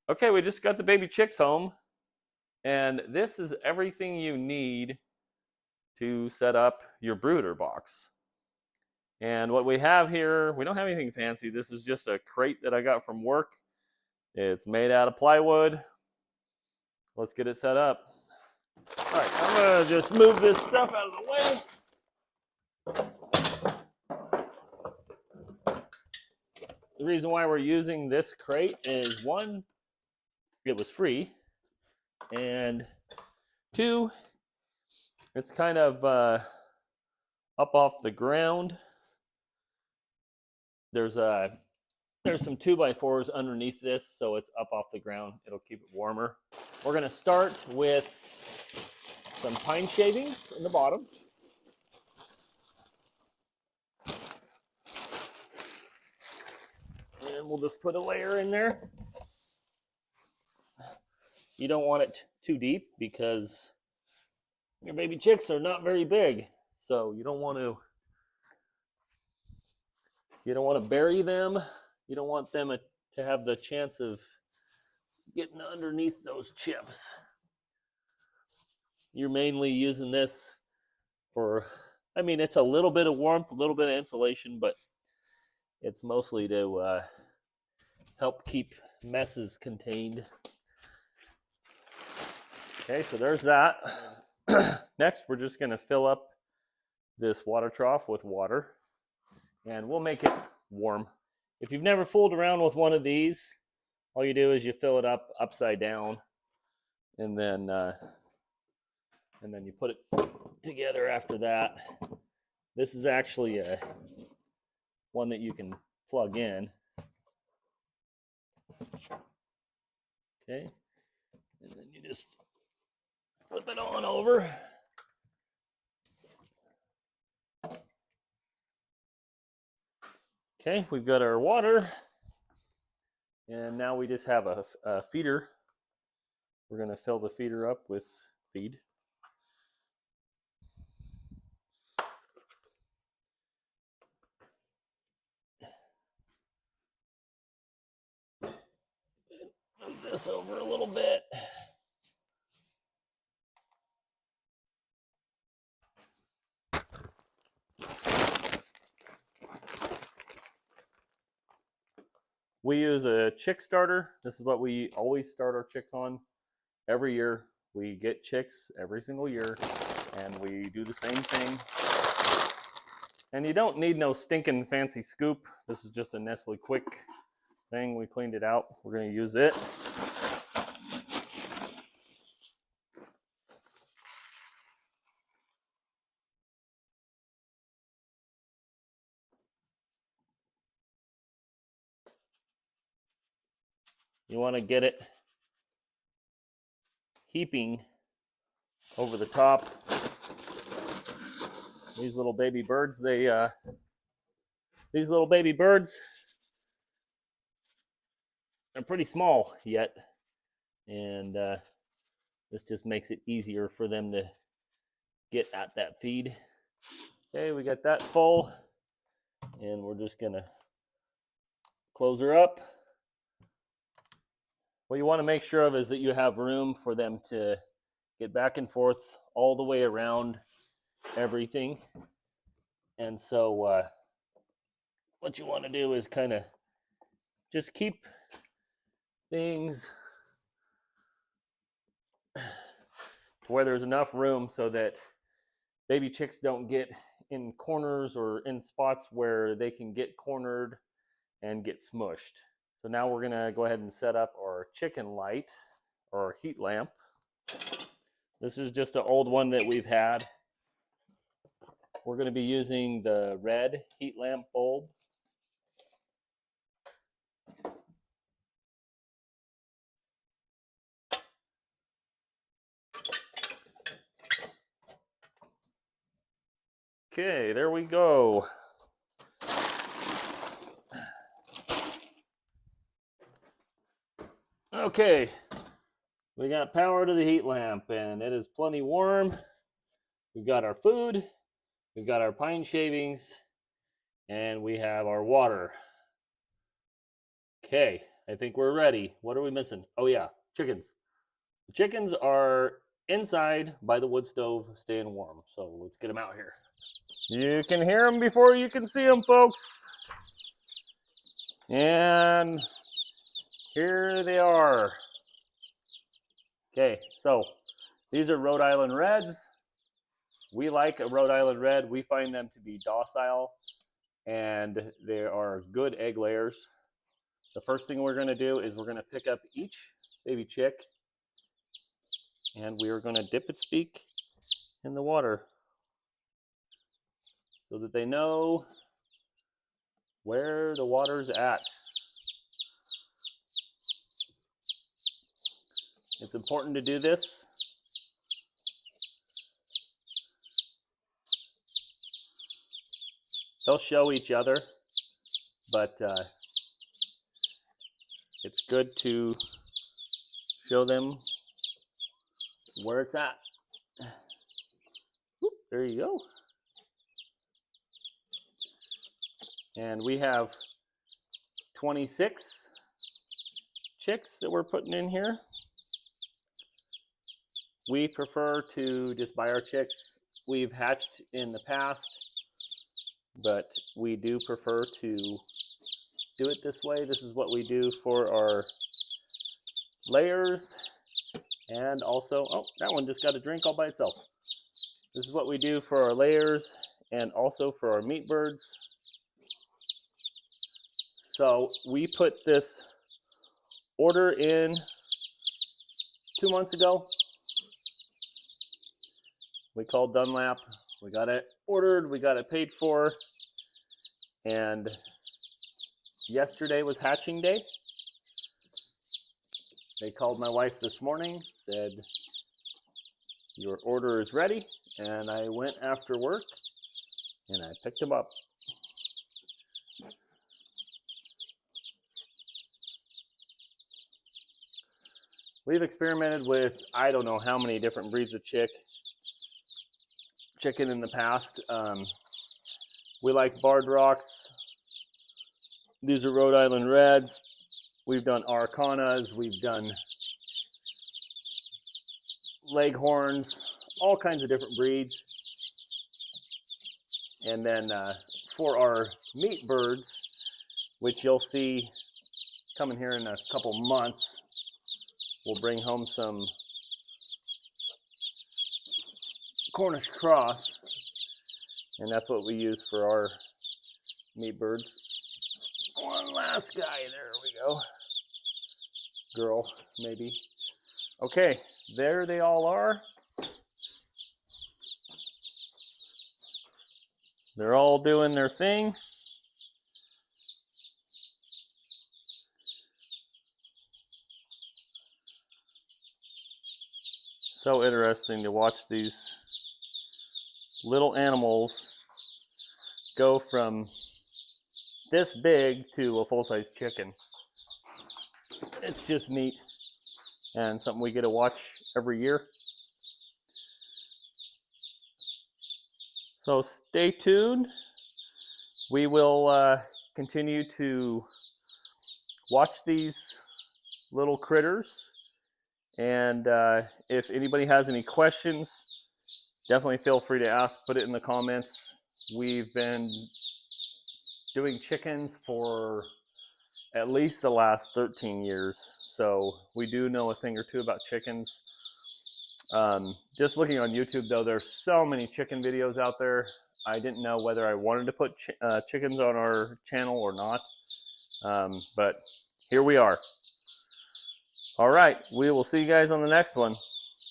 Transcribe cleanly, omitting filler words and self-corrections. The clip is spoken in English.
Okay, we just got the baby chicks home, and this is everything you need to set up your brooder box. And what we have here, we don't have anything fancy. This is just a crate that I got from work. It's made out of plywood. Let's get it set up. All right, I'm gonna just move this stuff out of the way. The reason why we're using this crate is one, it was free, and two, it's kind of up off the ground. There's some 2x4s underneath this, so it's up off the ground. It'll keep it warmer. We're gonna start with some pine shavings in the bottom. And we'll just put a layer in there. You don't want it too deep because your baby chicks are not very big. So you don't want to bury them. You don't want them to have the chance of getting underneath those chips. You're mainly using this for, I mean, it's a little bit of warmth, a little bit of insulation, but it's mostly to help keep messes contained. Okay, so there's that. Next, we're just going to fill up this water trough with water, and we'll make it warm. If you've never fooled around with one of these, all you do is you fill it up upside down, and then you put it together after that. This is actually one that you can plug in. Okay, and then you just flip it on over. Okay, we've got our water, and now we just have a feeder. We're going to fill the feeder up with feed. Move this over a little bit. We use a chick starter. This is what we always start our chicks on every year. We get chicks every single year, and we do the same thing. And you don't need no stinking fancy scoop. This is just a Nestle Quick thing. We cleaned it out. We're going to use it. You want to get it heaping over the top. These little baby birds, these little baby birds are pretty small yet, and this just makes it easier for them to get at that feed. Okay, we got that full, and we're just gonna close her up. What you want to make sure of is that you have room for them to get back and forth all the way around everything. And so what you want to do is kind of just keep things to where there's enough room so that baby chicks don't get in corners or in spots where they can get cornered and get smushed. So now we're gonna go ahead and set up our chicken light or heat lamp. This is just an old one that we've had. We're gonna be using the red heat lamp bulb. Okay, there we go. Okay, we got power to the heat lamp, and it is plenty warm. We've got our food, we've got our pine shavings, and we have our water. Okay, I think we're ready. What are we missing? Oh yeah, chickens. The chickens are inside by the wood stove staying warm. So let's get them out here. You can hear them before you can see them, folks. And here they are. Okay, so these are Rhode Island Reds. We like a Rhode Island Red. We find them to be docile and they are good egg layers. The first thing we're going to do is we're going to pick up each baby chick and we are going to dip its beak in the water so that they know where the water's at. It's important to do this. They'll show each other, but it's good to show them where it's at. Whoop, there you go. And we have 26 chicks that we're putting in here. We prefer to just buy our chicks. We've hatched in the past, but we do prefer to do it this way. This is what we do for our layers. And also, oh, that one just got a drink all by itself. This is what we do for our layers and also for our meat birds. So we put this order in 2 months ago. We called Dunlap. We got it ordered. We got it paid for. And yesterday was hatching day. They called my wife this morning, said, your order is ready. And I went after work and I picked them up. We've experimented with, I don't know how many different breeds of chicken in the past. We like Barred Rocks. These are Rhode Island Reds. We've done Arcanas. We've done Leghorns, all kinds of different breeds. And then for our meat birds, which you'll see coming here in a couple months, we'll bring home some Cornish cross, and that's what we use for our meat birds. One last guy, there we go. Girl, maybe. Okay, there they all are. They're all doing their thing. So interesting to watch these little animals go from this big to a full-size chicken. It's just neat and something we get to watch every year. So stay tuned. We will continue to watch these little critters. And if anybody has any questions, definitely feel free to ask, put it in the comments. We've been doing chickens for at least the last 13 years. So we do know a thing or two about chickens. Just looking on YouTube though, there's so many chicken videos out there. I didn't know whether I wanted to put chickens on our channel or not. But here we are. All right, we will see you guys on the next one.